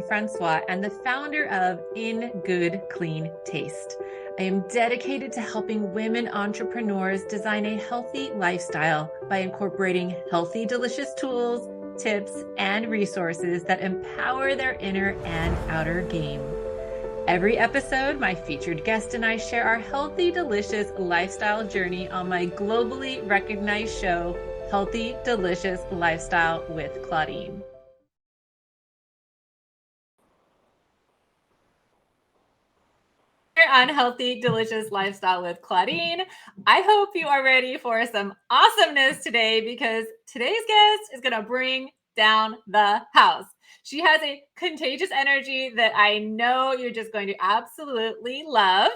Francois and the founder of In Good Clean Taste. I am dedicated to helping women entrepreneurs design a healthy lifestyle by incorporating healthy, delicious tools, tips, and resources that empower their inner and outer game. Every episode, my featured guest and I share our healthy, delicious lifestyle journey on my globally recognized show, Healthy, Delicious Lifestyle with Claudine. On Healthy, Delicious Lifestyle with Claudine. I hope you are ready for some awesomeness today because today's guest is going to bring down the house. She has a contagious energy that I know you're just going to absolutely love.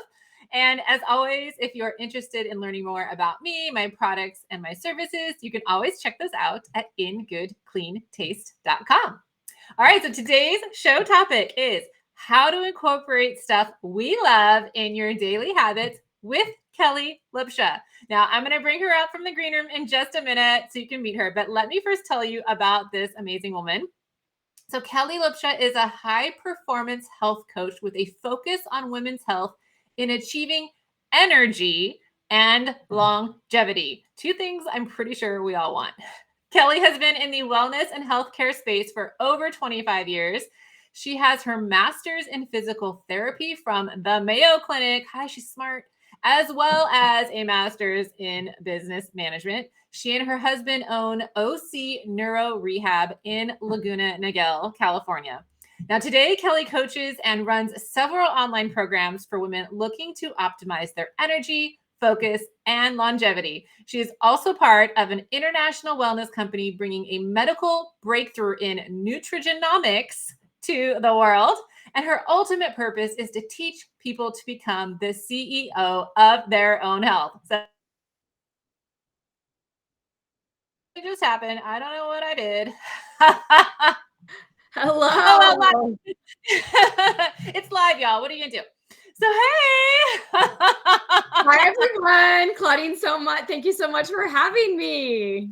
And as always, if you're interested in learning more about me, my products, and my services, you can always check those out at ingoodcleantaste.com. All right, so today's show topic is how to incorporate stuff we love in your daily habits with Kellie Lupsha. Now, I'm going to bring her out from the green room in just a minute so you can meet her. But let me first tell you about this amazing woman. So Kellie Lupsha is a high-performance health coach with a focus on women's health in achieving energy and longevity. Two things I'm pretty sure we all want. Kellie has been in the wellness and healthcare space for over 25 years. She has her master's in physical therapy from the Mayo Clinic. Hi, she's smart. As well as a master's in business management. She and her husband own OC Neuro Rehab in Laguna Niguel, California. Now, today, Kellie coaches and runs several online programs for women looking to optimize their energy, focus, and longevity. She is also part of an international wellness company bringing a medical breakthrough in nutrigenomics to the world. And her ultimate purpose is to teach people to become the CEO of their own health. So it just happened. I don't know what I did. Hello. Oh, it's live, y'all. What are you gonna do? So, hey. Hi, everyone. Claudine, thank you so much for having me.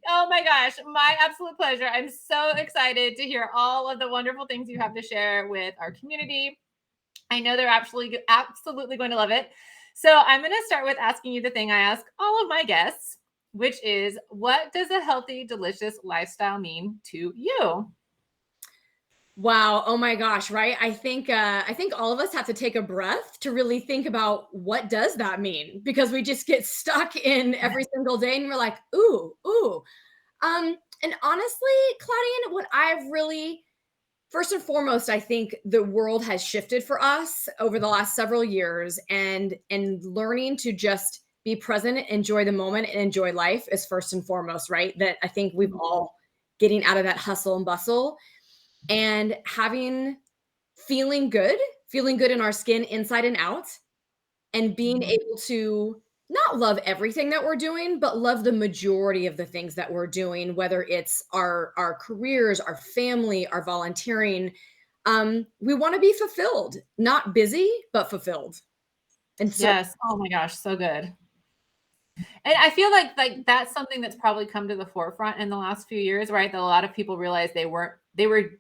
Oh my gosh, my absolute pleasure. I'm so excited to hear all of the wonderful things you have to share with our community. I know they're absolutely going to love it. So I'm going to start with asking you the thing I ask all of my guests, which is, what does a healthy, delicious lifestyle mean to you? Wow. Oh my gosh. Right. I think all of us have to take a breath to really think about what does that mean, because we just get stuck in every single day and we're like, ooh. And honestly, Claudine, what I've really, first and foremost, I think the world has shifted for us over the last several years, and learning to just be present, enjoy the moment, and enjoy life is first and foremost, right? That I think we've all getting out of that hustle and bustle and feeling good in our skin inside and out, and being able to not love everything that we're doing, but love the majority of the things that we're doing, whether it's our careers, our family, our volunteering. We want to be fulfilled, not busy, but fulfilled. And so, yes. Oh my gosh. So good. And I feel like that's something that's probably come to the forefront in the last few years, right? That a lot of people realized they were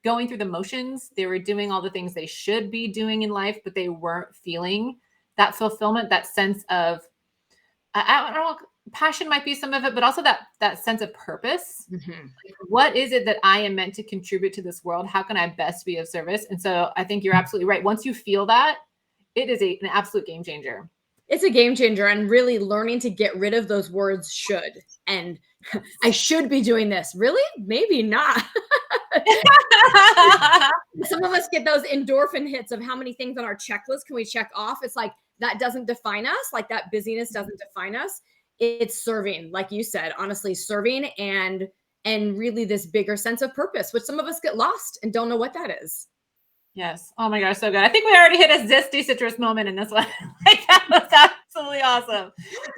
going through the motions. They were doing all the things they should be doing in life, but they weren't feeling that fulfillment, that sense of, I don't know, passion might be some of it, but also that sense of purpose. Mm-hmm. Like, what is it that I am meant to contribute to this world? How can I best be of service? And so I think you're absolutely right. Once you feel that, it is an absolute game changer. It's a game changer, and really learning to get rid of those words should. And I should be doing this. Really? Maybe not. Some of us get those endorphin hits of how many things on our checklist can we check off. It's like, that doesn't define us. Like, that busyness doesn't define us. It's serving, like you said, honestly, serving and really this bigger sense of purpose, which some of us get lost and don't know what that is. Yes. Oh my gosh, so good. I think we already hit a zesty citrus moment in this one. Like, that was absolutely awesome.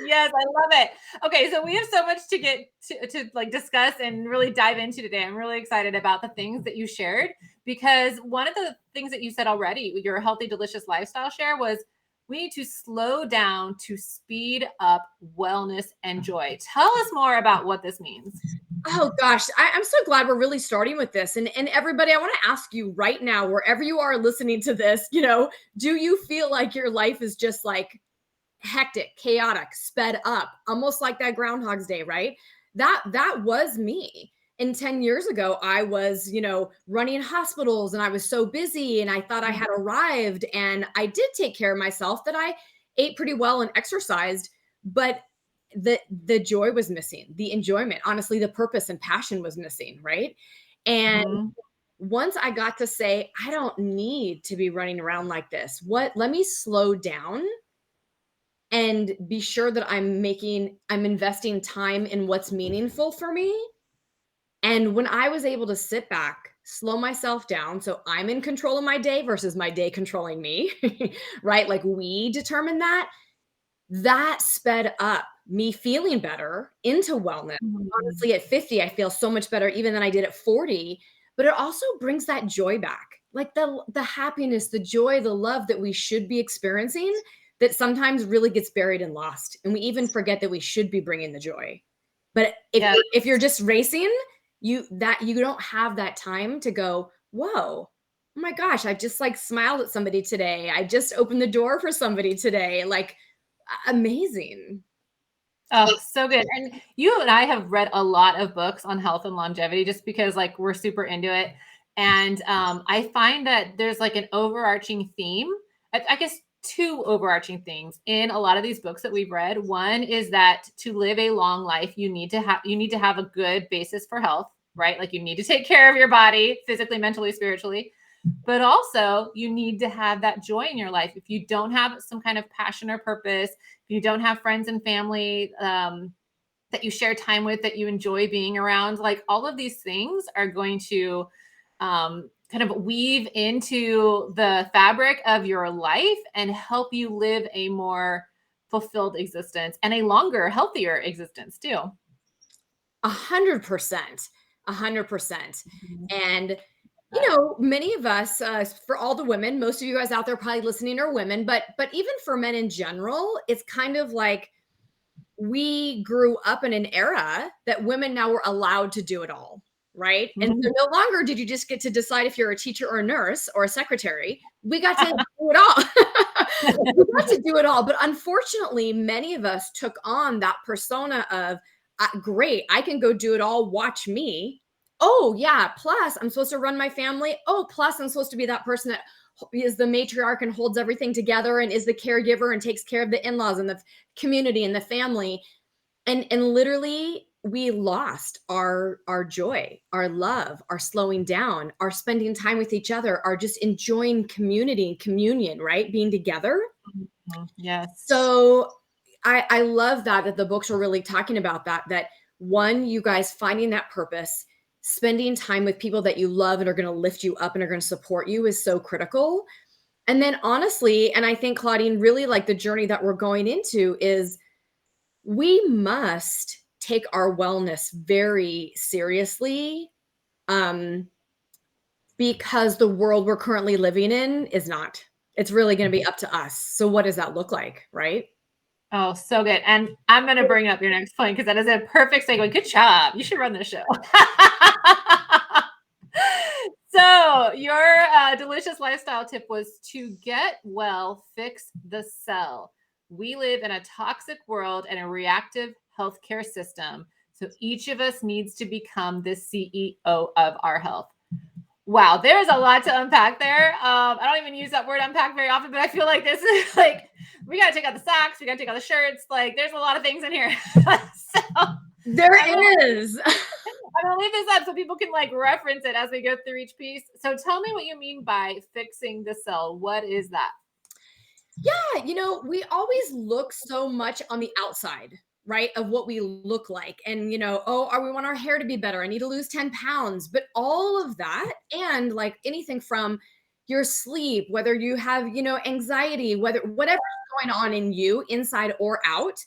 Yes, I love it. Okay, so we have so much to get to like discuss and really dive into today. I'm really excited about the things that you shared, because one of the things that you said already with your healthy, delicious lifestyle share was we need to slow down to speed up wellness and joy. Tell us more about what this means. Oh gosh, I'm so glad we're really starting with this. And everybody, I want to ask you right now, wherever you are listening to this, do you feel like your life is just like hectic, chaotic, sped up, almost like that Groundhog's Day, right? That was me. And 10 years ago, I was, running hospitals and I was so busy and I thought I had arrived and I did take care of myself, that I ate pretty well and exercised, but the joy was missing, the enjoyment, honestly, the purpose and passion was missing, right? And Mhm. once I got to say, I don't need to be running around like this. Let me slow down and be sure that I'm investing time in what's meaningful for me. And when I was able to sit back, slow myself down, so I'm in control of my day versus my day controlling me, right? Like we determine that sped up me feeling better into wellness. Mhm. Honestly, at 50, I feel so much better even than I did at 40, but it also brings that joy back. Like the happiness, the joy, the love that we should be experiencing, that sometimes really gets buried and lost. And we even forget that we should be bringing the joy. But if Yeah. if you're just racing, you don't have that time to go, "Whoa, oh my gosh, I just like smiled at somebody today. I just opened the door for somebody today." Like amazing. Oh, so good. And you and I have read a lot of books on health and longevity just because like we're super into it. And I find that there's like an overarching theme. I guess two overarching things in a lot of these books that we've read. One is that to live a long life, you need to have a good basis for health, right? Like you need to take care of your body physically, mentally, spiritually. But also, you need to have that joy in your life. If you don't have some kind of passion or purpose, if you don't have friends and family that you share time with, that you enjoy being around, like all of these things are going to kind of weave into the fabric of your life and help you live a more fulfilled existence and a longer, healthier existence too. 100%. 100%. Mhm. And That. many of us, for all the women, most of you guys out there probably listening are women, but even for men in general, it's kind of like we grew up in an era that women now were allowed to do it all, right? And Mhm. so no longer did you just get to decide if you're a teacher or a nurse or a secretary. We got to do it all. We got to do it all. But unfortunately, many of us took on that persona of, great, I can go do it all. Watch me. Oh, yeah. Plus, I'm supposed to run my family. Oh, plus, I'm supposed to be that person that is the matriarch and holds everything together and is the caregiver and takes care of the in-laws and the community and the family. And literally we lost our joy, our love, our slowing down, our spending time with each other, our just enjoying community and communion, right? Being together. Mhm. Yes. So I love that the books are really talking about that one, you guys finding that purpose, spending time with people that you love and are going to lift you up and are going to support you is so critical. And then honestly, and I think Claudine, really like the journey that we're going into is we must take our wellness very seriously, um, because the world we're currently living in is not. It's really going to be up to us. So what does that look like, right? Oh, so good. And I'm going to bring up your next point because that is a perfect segue. Good job. You should run this show. So, your delicious lifestyle tip was to get well, fix the cell. We live in a toxic world and a reactive healthcare system. So, each of us needs to become the CEO of our health. Wow, there's a lot to unpack there. I don't even use that word unpack very often, but I feel like this is like we gotta take out the socks, we gotta take out the shirts. Like, there's a lot of things in here. So There I'm gonna, is. I'm gonna leave this up so people can like reference it as we go through each piece. So tell me what you mean by fixing the cell. What is that? Yeah, we always look so much on the outside, right? Of what we look like. And, oh, we want our hair to be better. I need to lose 10 pounds. But all of that, and like anything from your sleep, whether you have, anxiety, whatever's going on in you, inside or out,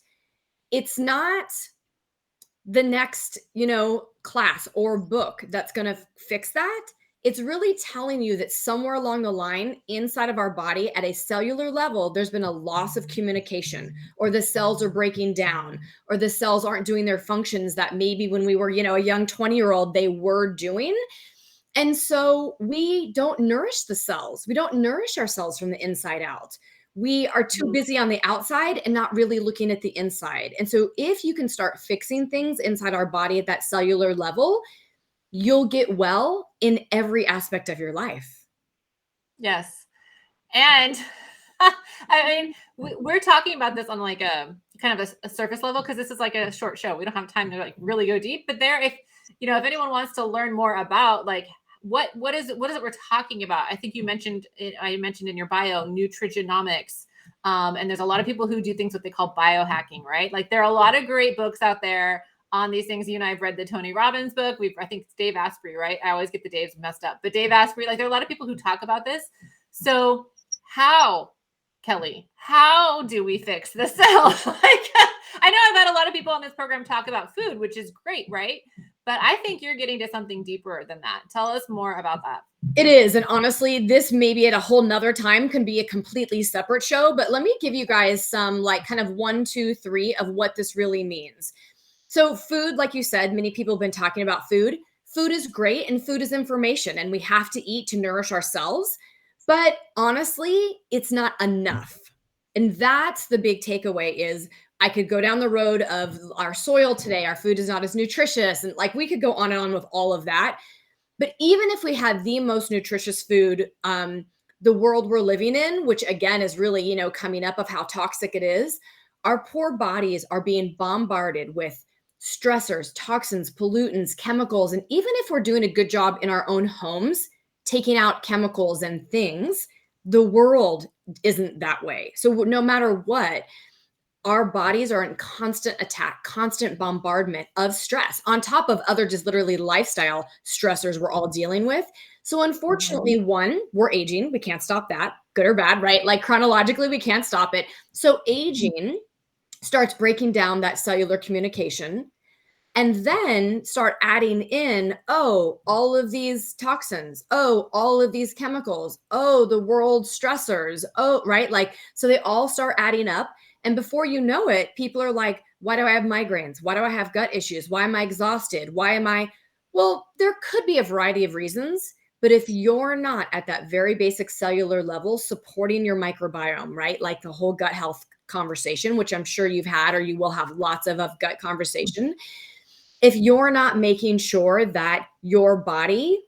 it's not the next, class or book that's going to fix that. it's really telling you that somewhere along the line inside of our body at a cellular level, there's been a loss of communication, or the cells are breaking down, or the cells aren't doing their functions that maybe when we were, a young 20-year-old, they were doing. And so we don't nourish the cells. We don't nourish ourselves from the inside out. We are too busy on the outside and not really looking at the inside. And so if you can start fixing things inside our body at that cellular level, you'll get well in every aspect of your life. Yes. And I mean, we're talking about this on like a kind of a surface level, because this is like a short show. We don't have time to like really go deep. But if anyone wants to learn more about like what is it we're talking about, I think I mentioned in your bio nutrigenomics. And there's a lot of people who do things what they call biohacking, right? Like there are a lot of great books out there on these things. You and I have read the Tony Robbins book. I think it's Dave Asprey, right? I always get the Daves messed up, but Dave Asprey, like there are a lot of people who talk about this. So how, Kellie, how do we fix the cell? Like, I know I've had a lot of people on this program talk about food, which is great, right? But I think you're getting to something deeper than that. Tell us more about that. It is. And honestly, this maybe at a whole nother time can be a completely separate show, but let me give you guys some like kind of 1, 2, 3 of what this really means. So food, like you said, many people have been talking about food. Food is great and food is information, and we have to eat to nourish ourselves. But honestly, it's not enough. And that's the big takeaway is I could go down the road of our soil today. Our food is not as nutritious. And like we could go on and on with all of that. But even if we had the most nutritious food, the world we're living in, which again is really, coming up of how toxic it is, our poor bodies are being bombarded with stressors, toxins, pollutants, chemicals. And even if we're doing a good job in our own homes, taking out chemicals and things, the world isn't that way. So no matter what, our bodies are in constant attack, constant bombardment of stress on top of other just literally lifestyle stressors we're all dealing with. So unfortunately, one, we're aging. We can't stop that, good or bad, right? Like chronologically, we can't stop it. So aging starts breaking down that cellular communication, and then start adding in, all of these toxins, all of these chemicals, the world stressors, right? Like, so they all start adding up. And before you know it, people are like, why do I have migraines? Why do I have gut issues? Why am I exhausted? Well, there could be a variety of reasons, but if you're not at that very basic cellular level supporting your microbiome, right? Like the whole gut health conversation, which I'm sure you've had, or you will have lots of gut conversation. If you're not making sure that your body,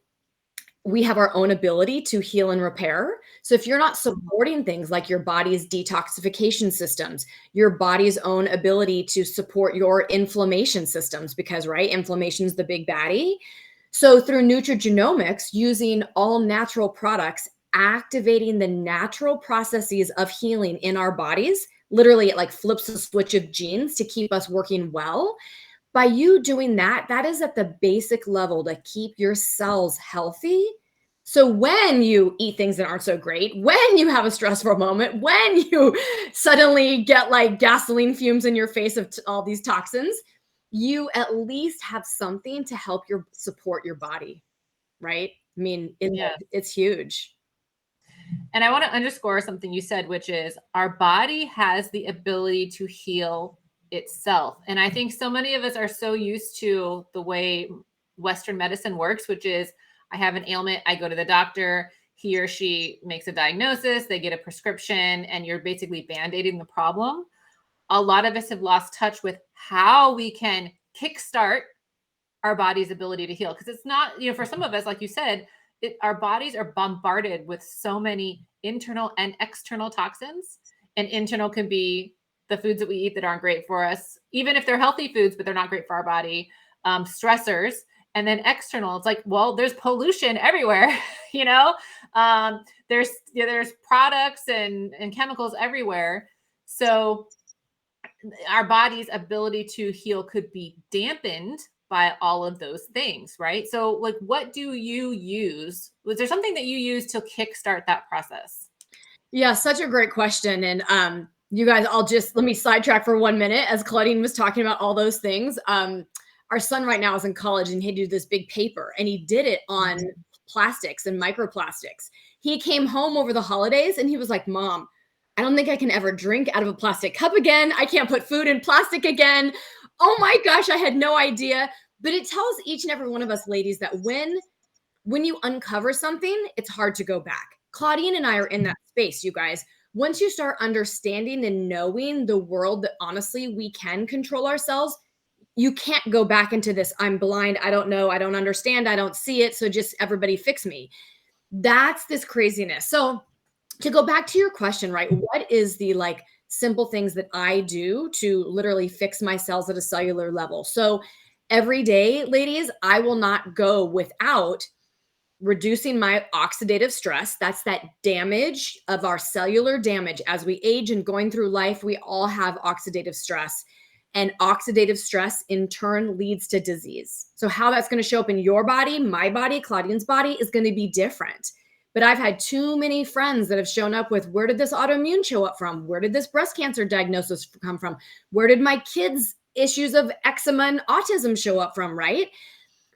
we have our own ability to heal and repair. So if you're not supporting things like your body's detoxification systems, your body's own ability to support your inflammation systems, because, right, inflammation is the big baddie. So through nutrigenomics, using all natural products, activating the natural processes of healing in our bodies, literally it like flips a switch of genes to keep us working well. By you doing that, that is at the basic level to keep your cells healthy. So when you eat things that aren't so great, when you have a stressful moment, when you suddenly get like gasoline fumes in your face of all these toxins, you at least have something to help support your body, right? I mean, it's huge. And I want to underscore something you said, which is our body has the ability to heal itself. And I think so many of us are so used to the way Western medicine works, which is I have an ailment, I go to the doctor, he or she makes a diagnosis, they get a prescription, and you're basically band-aiding the problem. A lot of us have lost touch with how we can kickstart our body's ability to heal. Because it's not, for some of us, like you said, our bodies are bombarded with so many internal and external toxins. And internal can be the foods that we eat that aren't great for us, even if they're healthy foods, but they're not great for our body, stressors. And then external, it's like, well, there's pollution everywhere, there's products and chemicals everywhere. So our body's ability to heal could be dampened by all of those things, right? So like, what do you use? Was there something that you use to kickstart that process? Yeah, such a great question. And you guys, let me sidetrack for 1 minute as Claudine was talking about all those things. Our son right now is in college and he did this big paper, and he did it on plastics and microplastics. He came home over the holidays and he was like, Mom, I don't think I can ever drink out of a plastic cup again. I can't put food in plastic again. Oh my gosh, I had no idea. But it tells each and every one of us ladies that when you uncover something, it's hard to go back. Claudine and I are in that space, you guys. Once you start understanding and knowing the world that honestly we can control ourselves, you can't go back into this, I'm blind, I don't know, I don't understand, I don't see it, so just everybody fix me. That's this craziness. So to go back to your question, right? What is the like simple things that I do to literally fix my cells at a cellular level? So every day, ladies, I will not go without reducing my oxidative stress. That's that damage of our cellular damage. As we age and going through life, we all have oxidative stress. And oxidative stress in turn leads to disease. So how that's going to show up in your body, my body, Claudine's body is going to be different. But I've had too many friends that have shown up with, where did this autoimmune show up from? Where did this breast cancer diagnosis come from? Where did my kids' issues of eczema and autism show up from, right?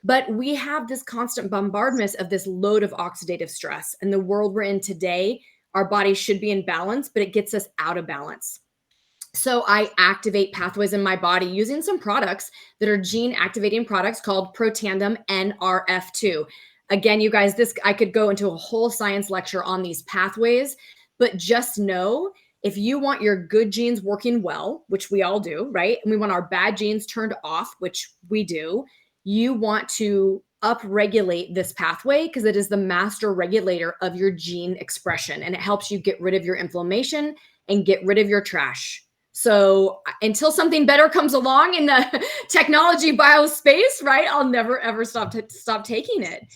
But we have this constant bombardment of this load of oxidative stress. And the world we're in today, our body should be in balance, but it gets us out of balance. So I activate pathways in my body using some products that are gene activating products called Protandim NRF2. Again, you guys, I could go into a whole science lecture on these pathways, but just know if you want your good genes working well, which we all do, right? And we want our bad genes turned off, which we do, you want to upregulate this pathway because it is the master regulator of your gene expression, and it helps you get rid of your inflammation and get rid of your trash. So until something better comes along in the technology bio space, right, I'll never, ever stop taking it.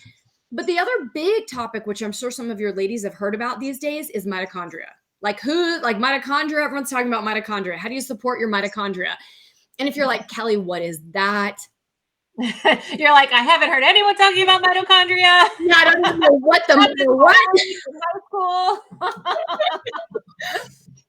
But the other big topic, which I'm sure some of your ladies have heard about these days, is mitochondria. Like mitochondria, everyone's talking about mitochondria. How do you support your mitochondria? And if you're like, Kelly, what is that? You're like, I haven't heard anyone talking about mitochondria. Yeah, I don't know what what.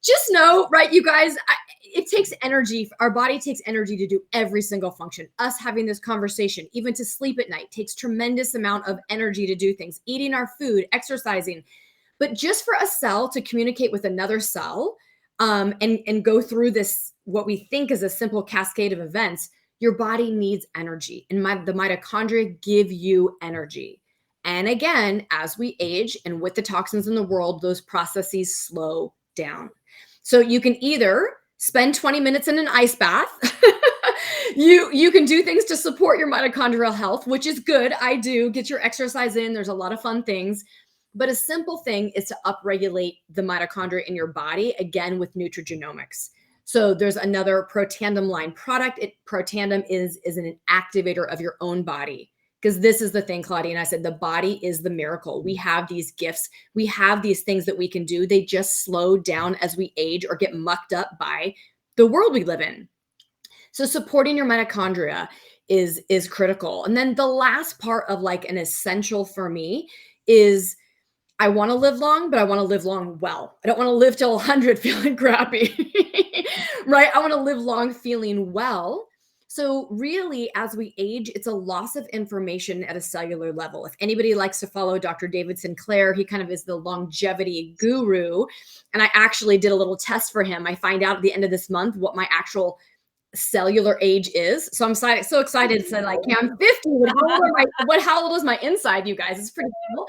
Just know, right, you guys, it takes energy. Our body takes energy to do every single function. Us having this conversation, even to sleep at night, takes tremendous amount of energy to do things. Eating our food, exercising. But just for a cell to communicate with another cell and go through this, what we think is a simple cascade of events, your body needs energy. And the mitochondria give you energy. And again, as we age and with the toxins in the world, those processes slow down. So you can either spend 20 minutes in an ice bath. You can do things to support your mitochondrial health, which is good. I do. Get your exercise in. There's a lot of fun things. But a simple thing is to upregulate the mitochondria in your body, again, with nutrigenomics. So there's another Protandim line product. Protandim is an activator of your own body. Because this is the thing, Claudine, I said, the body is the miracle. We have these gifts. We have these things that we can do. They just slow down as we age or get mucked up by the world we live in. So supporting your mitochondria is critical. And then the last part of like an essential for me is I want to live long, but I want to live long well. I don't want to live till 100 feeling crappy, right? I want to live long feeling well. So really, as we age, it's a loss of information at a cellular level. If anybody likes to follow Dr. David Sinclair, he kind of is the longevity guru. And I actually did a little test for him. I find out at the end of this month what my actual cellular age is. So I'm so excited. So like, yeah, I'm 50. How old is my inside, you guys? It's pretty cool.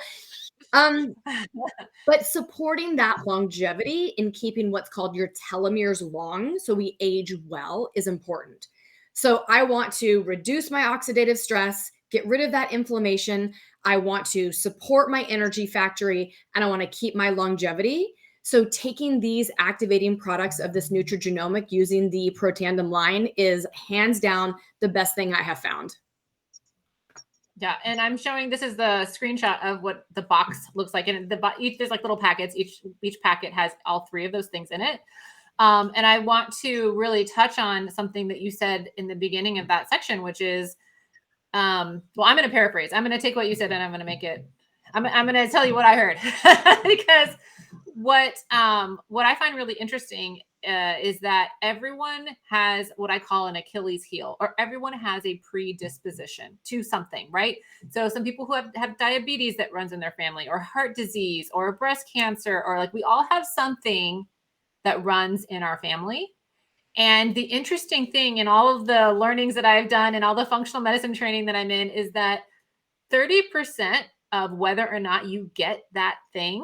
But supporting that longevity and keeping what's called your telomeres long, so we age well, is important. So I want to reduce my oxidative stress, get rid of that inflammation. I want to support my energy factory, and I want to keep my longevity. So taking these activating products of this nutrigenomic using the Protandim line is hands down the best thing I have found. Yeah, and I'm showing, this is the screenshot of what the box looks like. And there's like little packets. Each packet has all three of those things in it. And I want to really touch on something that you said in the beginning of that section, which is, well, I'm going to paraphrase. I'm going to take what you said and I'm going to make it, I'm going to tell you what I heard. Because what I find really interesting is that everyone has what I call an Achilles heel, or everyone has a predisposition to something, right? So some people who have diabetes that runs in their family, or heart disease, or breast cancer, or like we all have something that runs in our family. And the interesting thing in all of the learnings that I've done and all the functional medicine training that I'm in is that 30% of whether or not you get that thing,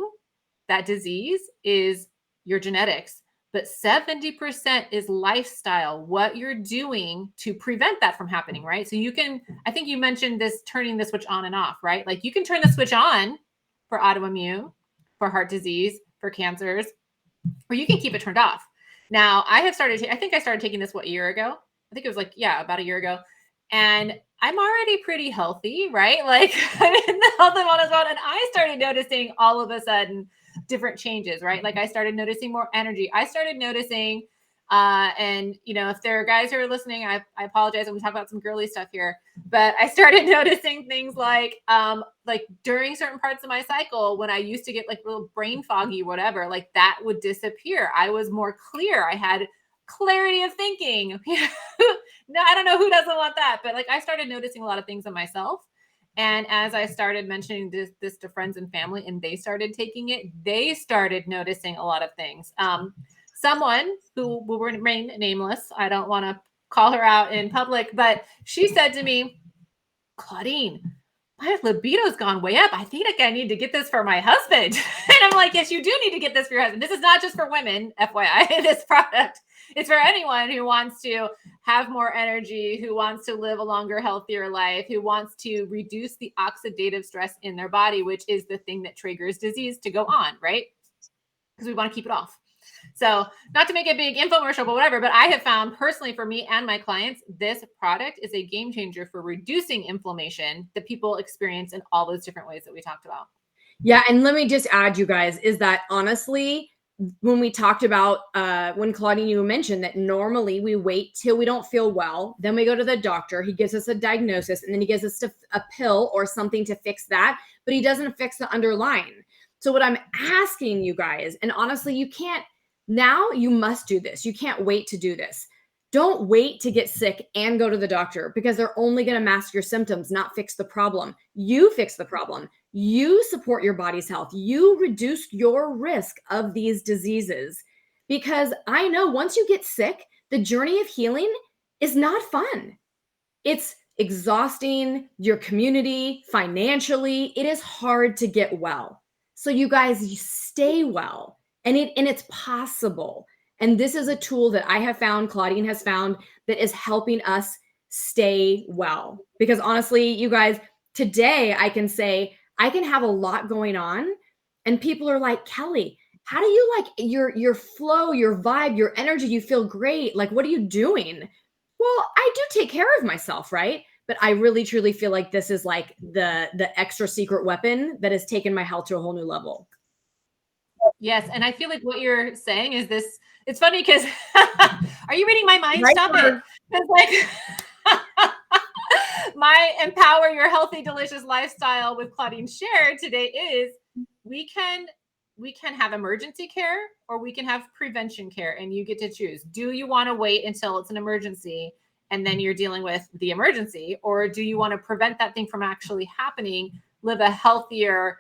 that disease, is your genetics. But 70% is lifestyle, what you're doing to prevent that from happening, right? So you can, I think you mentioned this, turning the switch on and off, right? Like you can turn the switch on for autoimmune, for heart disease, for cancers, or you can keep it turned off. Now, I think I started taking this, a year ago? I think it was like, yeah, about a year ago. And I'm already pretty healthy, right? Like I'm in the health and wellness world. And I started noticing all of a sudden different changes, right? Like I started noticing more energy. I started noticing, and if there are guys who are listening, I apologize when we talk about some girly stuff here, but I started noticing things like during certain parts of my cycle, when I used to get like a little brain foggy, whatever, like that would disappear. I was more clear. I had clarity of thinking. No, I don't know who doesn't want that, but like I started noticing a lot of things in myself. And as I started mentioning this to friends and family, and they started taking it, they started noticing a lot of things. Someone who will remain nameless, I don't want to call her out in public, but she said to me, Claudine, my libido's gone way up. I think I need to get this for my husband. And I'm like, yes, you do need to get this for your husband. This is not just for women, FYI, this product. It's for anyone who wants to have more energy, who wants to live a longer, healthier life, who wants to reduce the oxidative stress in their body, which is the thing that triggers disease to go on, right? Because we want to keep it off. So not to make a big infomercial, but whatever, but I have found personally for me and my clients, this product is a game changer for reducing inflammation that people experience in all those different ways that we talked about. Yeah. And let me just add, you guys, is that honestly, when we talked about, when Claudine, you mentioned that normally we wait till we don't feel well, then we go to the doctor, he gives us a diagnosis, and then he gives us a pill or something to fix that, but he doesn't fix the underlying. So what I'm asking you guys, and honestly, you must do this. You can't wait to do this. Don't wait to get sick and go to the doctor, because they're only going to mask your symptoms, not fix the problem. You fix the problem. You support your body's health. You reduce your risk of these diseases, because I know once you get sick, the journey of healing is not fun. It's exhausting, your community, financially. It is hard to get well. So you guys, you stay well, and it's possible. And this is a tool that I have found, Claudine has found, that is helping us stay well. Because honestly, you guys, today I can say I can have a lot going on, and people are like, Kellie, how do you like your flow, your vibe, your energy? You feel great. Like, what are you doing? Well, I do take care of myself, right? But I really truly feel like this is like the extra secret weapon that has taken my health to a whole new level. Yes. And I feel like what you're saying is this, it's funny because are you reading my mind? Right. Stop it. It's like my Empower Your Healthy Delicious Lifestyle with Claudine shared today is we can have emergency care, or we can have prevention care, and you get to choose. Do you want to wait until it's an emergency and then you're dealing with the emergency, or do you want to prevent that thing from actually happening, live a healthier,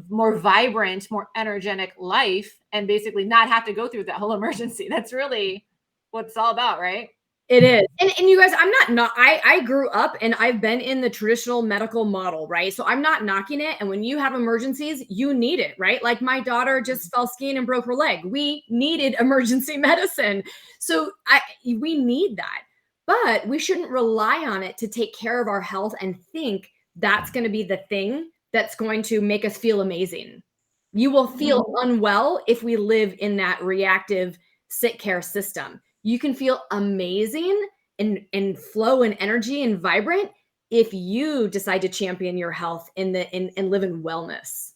more vibrant, more energetic life, and basically not have to go through that whole emergency? That's really what it's all about, right? It is. And you guys, I grew up and I've been in the traditional medical model, right? So I'm not knocking it. And when you have emergencies, you need it, right? Like my daughter just fell skiing and broke her leg. We needed emergency medicine. So we need that. But we shouldn't rely on it to take care of our health and think that's going to be the thing that's going to make us feel amazing. You will feel unwell if we live in that reactive sick care system. You can feel amazing and flow and energy and vibrant if you decide to champion your health and live in wellness.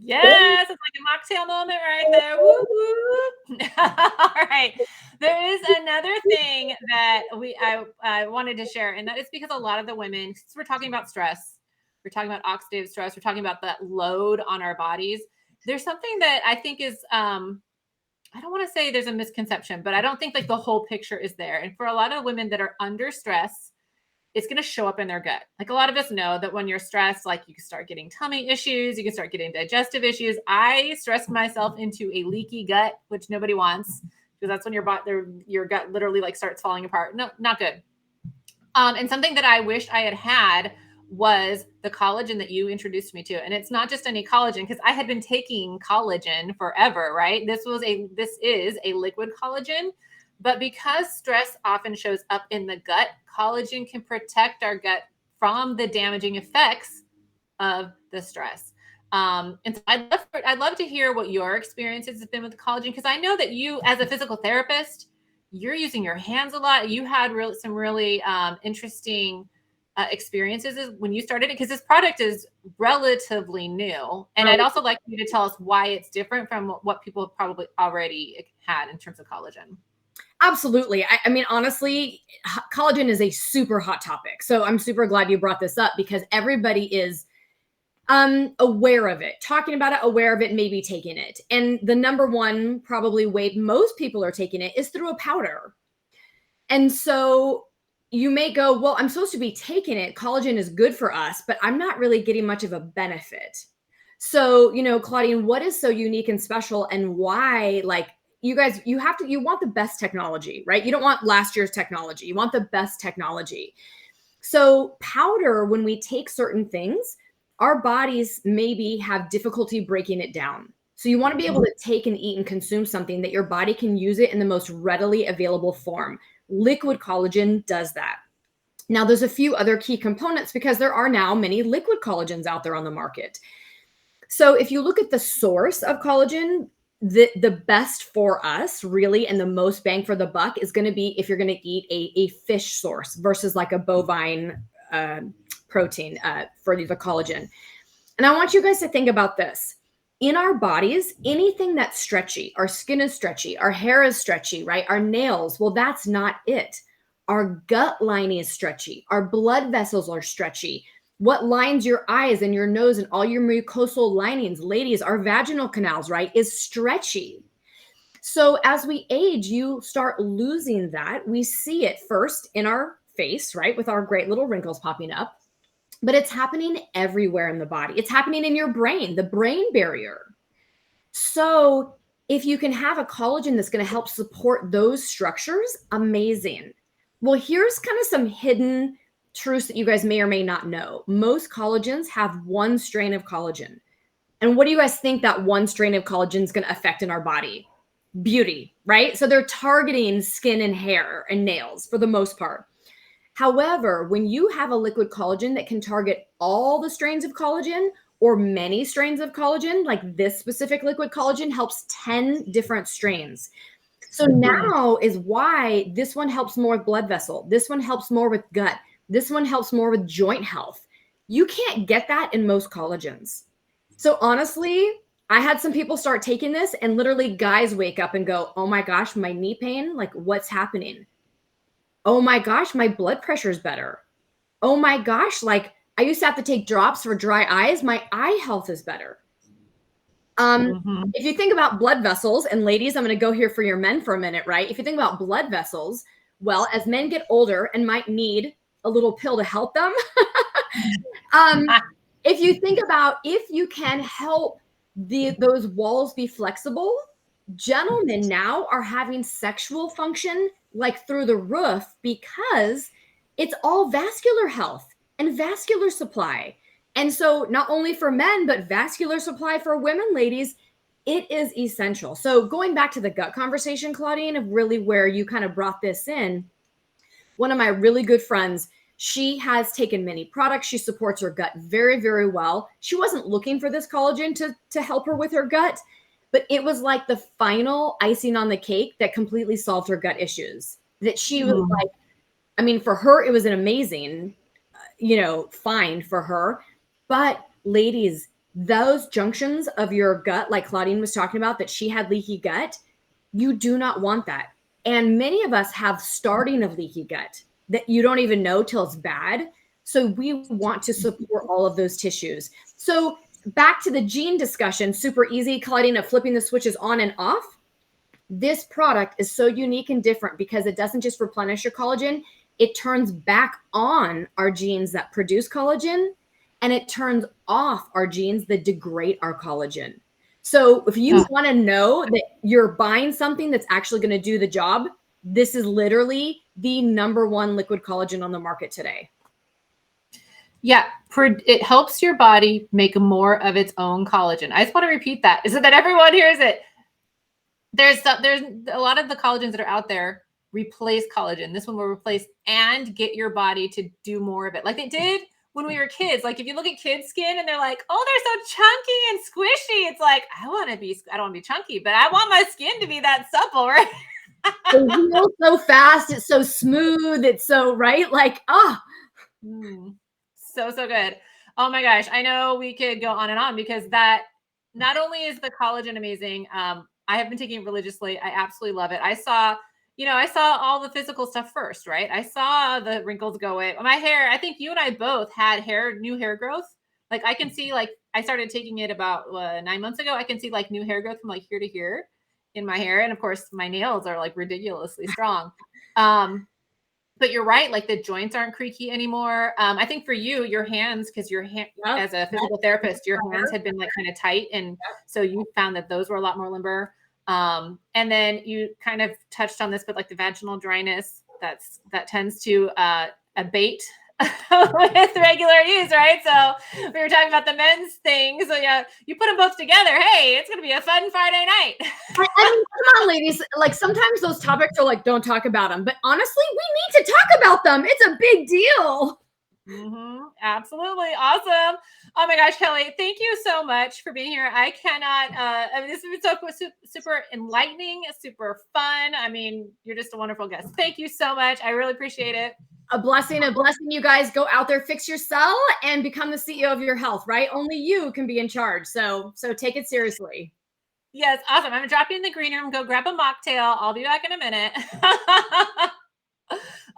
Yes, it's like a mocktail moment right there. Woo woo. All right. There is another thing that I wanted to share, and that is because a lot of the women, since we're talking about stress, we're talking about oxidative stress, we're talking about that load on our bodies. There's something that I think is I don't want to say there's a misconception, but I don't think like the whole picture is there. And for a lot of women that are under stress, it's going to show up in their gut. Like a lot of us know that when you're stressed, like you can start getting tummy issues, you can start getting digestive issues. I stressed myself into a leaky gut, which nobody wants, because that's when your gut literally like starts falling apart. No, not good. And something that I wish I had had was the collagen that you introduced me to. And it's not just any collagen, because I had been taking collagen forever, right? This is a liquid collagen, but because stress often shows up in the gut, collagen can protect our gut from the damaging effects of the stress. And so I'd love to hear what your experiences have been with collagen, because I know that you, as a physical therapist, you're using your hands a lot. You had some really interesting experiences when you started it, because this product is relatively new. And I'd also like you to tell us why it's different from what people have probably already had in terms of collagen. Absolutely. I mean, honestly, collagen is a super hot topic. So I'm super glad you brought this up, because everybody is aware of it, talking about it, aware of it, maybe taking it. And the number one probably way most people are taking it is through a powder. And so you may go, well, I'm supposed to be taking it. Collagen is good for us, but I'm not really getting much of a benefit. So, Claudine, what is so unique and special, and why, like, you guys, you want the best technology, right? You don't want last year's technology. You want the best technology. So powder, when we take certain things, our bodies maybe have difficulty breaking it down. So you want to be able to take and eat and consume something that your body can use it in the most readily available form. Liquid collagen does that. Now, there's a few other key components, because there are now many liquid collagens out there on the market. So if you look at the source of collagen, the best for us really, and the most bang for the buck, is going to be if you're going to eat a fish source versus like a bovine protein for the collagen. And I want you guys to think about this. In our bodies, anything that's stretchy, our skin is stretchy, our hair is stretchy, right? Our nails, well, that's not it. Our gut lining is stretchy. Our blood vessels are stretchy. What lines your eyes and your nose and all your mucosal linings, ladies, our vaginal canals, right, is stretchy. So as we age, you start losing that. We see it first in our face, right, with our great little wrinkles popping up. But it's happening everywhere in the body. It's happening in your brain, the brain barrier. So if you can have a collagen that's going to help support those structures, amazing. Well, here's kind of some hidden truths that you guys may or may not know. Most collagens have one strain of collagen. And what do you guys think that one strain of collagen is going to affect in our body? Beauty, right? So they're targeting skin and hair and nails for the most part. However, when you have a liquid collagen that can target all the strains of collagen or many strains of collagen, like this specific liquid collagen helps 10 different strains. So now is why this one helps more with blood vessel. This one helps more with gut. This one helps more with joint health. You can't get that in most collagens. So honestly, I had some people start taking this, and literally guys wake up and go, oh my gosh, my knee pain, like what's happening? Oh my gosh, my blood pressure is better. Oh my gosh, like I used to have to take drops for dry eyes. My eye health is better. If you think about blood vessels, and ladies, I'm going to go here for your men for a minute, right? If you think about blood vessels, well, as men get older and might need a little pill to help them, if you think about if you can help those walls be flexible, gentlemen now are having sexual function like through the roof, because it's all vascular health and vascular supply. And so not only for men, but vascular supply for women, ladies, it is essential. So going back to the gut conversation, Claudine, of really where you kind of brought this in, one of my really good friends, she has taken many products. She supports her gut very, very well. She wasn't looking for this collagen to help her with her gut, but it was like the final icing on the cake that completely solved her gut issues. That she was like, I mean, for her, it was an amazing, find for her. But ladies, those junctions of your gut, like Claudine was talking about, that she had leaky gut, you do not want that. And many of us have starting of leaky gut that you don't even know till it's bad. So we want to support all of those tissues. So back to the gene discussion, super easy, Claudine, of flipping the switches on and off. This product is so unique and different because it doesn't just replenish your collagen, it turns back on our genes that produce collagen, and it turns off our genes that degrade our collagen. So if you want to know that you're buying something that's actually going to do the job, this is literally the #1 liquid collagen on the market today. Yeah, it helps your body make more of its own collagen. I just want to repeat that so that everyone hears it. There's a lot of the collagens that are out there replace collagen. This one will replace and get your body to do more of it, like it did when we were kids. Like if you look at kids' skin and they're like, oh, they're so chunky and squishy. It's like, I don't want to be chunky, but I want my skin to be that supple, right? It heals so fast. It's so smooth. It's so right. Like, so good. Oh my gosh. I know we could go on and on because that not only is the collagen amazing. I have been taking it religiously. I absolutely love it. I saw all the physical stuff first, right? I saw the wrinkles go away. My hair, I think you and I both had new hair growth. Like I can see, like I started taking it about 9 months ago. I can see like new hair growth from like here to here in my hair. And of course my nails are like ridiculously strong. But you're right. Like the joints aren't creaky anymore. I think for you, your hands, because as a physical therapist, your hands had been like kind of tight. And so you found that those were a lot more limber. And then you kind of touched on this, but like the vaginal dryness, that tends to abate with regular use, right? So we were talking about the men's thing. So yeah, you put them both together. Hey, it's going to be a fun Friday night. I mean, come on, ladies. Like sometimes those topics are like, don't talk about them. But honestly, we need to talk about them. It's a big deal. Absolutely. Awesome. Oh my gosh, Kellie, thank you so much for being here. I cannot, I mean, this has been so super enlightening, super fun. I mean, you're just a wonderful guest. Thank you so much. I really appreciate it. A blessing. You guys go out there, fix your cell and become the CEO of your health, right? Only you can be in charge. So take it seriously. Yes. Awesome. I'm going to drop you in the green room. Go grab a mocktail. I'll be back in a minute.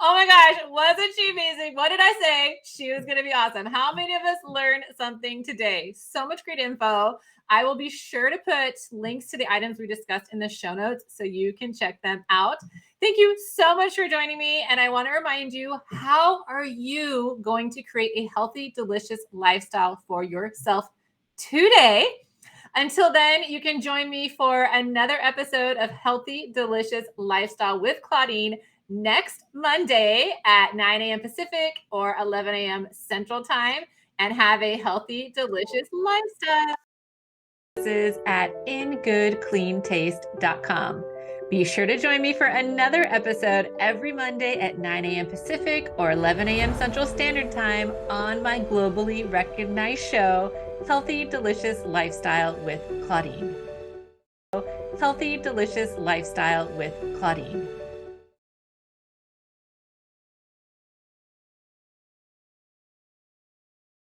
Oh my gosh, wasn't she amazing? What did I say? She was going to be awesome. How many of us learned something today? So much great info. I will be sure to put links to the items we discussed in the show notes so you can check them out. Thank you so much for joining me. And I want to remind you, how are you going to create a healthy, delicious lifestyle for yourself today? Until then, you can join me for another episode of Healthy, Delicious Lifestyle with Claudine next Monday at 9 a.m. Pacific or 11 a.m. Central Time, and have a healthy, delicious lifestyle. This is at ingoodcleantaste.com. Be sure to join me for another episode every Monday at 9 a.m. Pacific or 11 a.m. Central Standard Time on my globally recognized show, Healthy, Delicious Lifestyle with Claudine. Healthy, Delicious Lifestyle with Claudine.